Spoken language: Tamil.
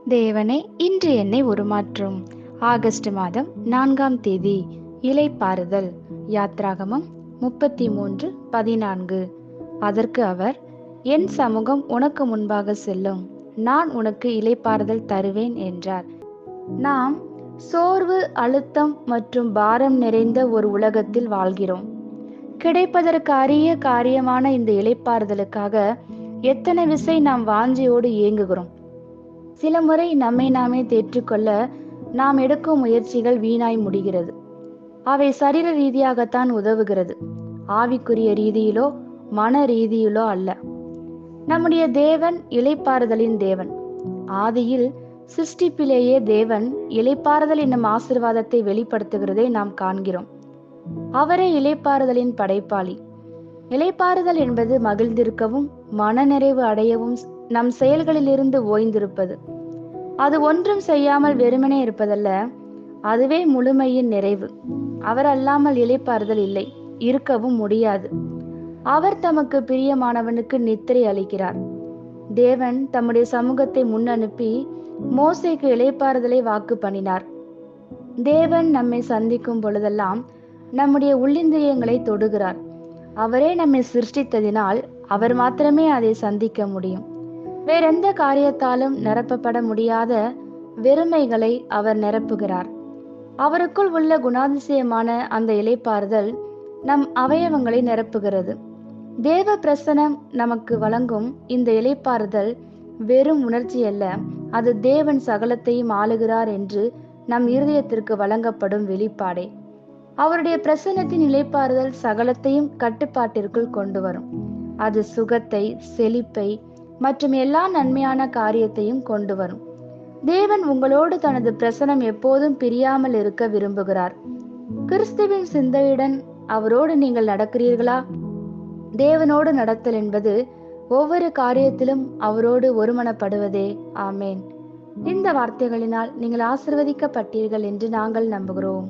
தேவனே, இன்று என்னை உருமாற்றும். ஆகஸ்ட் மாதம் 4ஆம் தேதி. இளைப்பாறுதல். யாத்ராகமம் 33:14. அதற்கு அவர், என் சமூகம் உனக்கு முன்பாக செல்லும், நான் உனக்கு இளைப்பாறுதல் தருவேன் என்றார். நாம் சோர்வு, அழுத்தம் மற்றும் பாரம் நிறைந்த ஒரு உலகத்தில் வாழ்கிறோம். கிடைப்பதற்கு அரிய காரியமான இந்த இளைப்பாறுதலுக்காக எத்தனை விசை நாம் வாஞ்சையோடு ஏங்குகிறோம். சில முறை நம்மை நாமே தேற்றிக்கொள்ள நாம் எடுக்கும் முயற்சிகள் வீணாய் முடிகிறது. அவை சரீர ரீதியாகத்தான் உதவுகிறது, ஆவிக்குரிய ரீதியிலோ மன ரீதியிலோ அல்ல. நம்முடைய தேவன் இளைப்பாறுதலின் தேவன். ஆதியில் சிருஷ்டிப்பிலேயே தேவன் இளைப்பாறுதல் என்னும் ஆசீர்வாதத்தை வெளிப்படுத்துகிறதை நாம் காண்கிறோம். அவரே இளைப்பாறுதலின் படைப்பாளி. இளைப்பாறுதல் என்பது மகிழ்ந்திருக்கவும் மனநிறைவு அடையவும், நம் செயல்களிலிருந்து ஓய்ந்திருப்பது. அது ஒன்றும் செய்யாமல் வெறுமனே இருப்பதல்ல, அதுவே முழுமையின் நிறைவு. அவர் அல்லாமல் இளைப்பாறுதல் இல்லை, இருக்கவும் முடியாது. அவர் தமக்கு பிரியமானவனுக்கு நித்திரை அளிக்கிறார். தேவன் தம்முடைய சமூகத்தை முன்னனுப்பி மோசேக்கு இளைப்பாறுதலை வாக்கு பண்ணினார். தேவன் நம்மை சந்திக்கும் பொழுதெல்லாம் நம்முடைய உள்ளிந்திரியங்களை தொடுகிறார். அவரே நம்மை சிருஷ்டித்ததினால் அவர் மாத்திரமே அதை சந்திக்க முடியும். வேறெந்த காரியத்தாலும் நிரப்பப்பட முடியாத வெறுமைகளை அவர் நிரப்புகிறார். அவருக்குள் உள்ள குணாதிசயமான அந்த இளைப்பாறுதல் நம் அவயவங்களை நிரப்புகிறது. தேவ பிரசனம் நமக்கு வழங்கும் இந்த இளைப்பாறுதல் வெறும் உணர்ச்சி அல்ல, அது தேவன் சகலத்தையும் ஆளுகிறார் என்று நம் இருதயத்திற்கு வழங்கப்படும் வெளிப்பாடே. அவருடைய பிரசன்னத்தின் இளைப்பாறுதல் சகலத்தையும் கட்டுப்பாட்டிற்குள் கொண்டு வரும். அது சுகத்தை, செழிப்பை மற்றும் எல்லா நன்மையான காரியத்தையும் கொண்டு வரும். தேவன் உங்களோடு தனது பிரசனம் எப்போதும் பிரியாமல் இருக்க விரும்புகிறார். கிறிஸ்துவின் சிந்தையுடன் அவரோடு நீங்கள் நடக்கிறீர்களா? தேவனோடு நடத்தல் என்பது ஒவ்வொரு காரியத்திலும் அவரோடு ஒருமனப்படுவதே. ஆமேன். இந்த வார்த்தைகளினால் நீங்கள் ஆசீர்வதிக்கப்பட்டீர்கள் என்று நாங்கள் நம்புகிறோம்.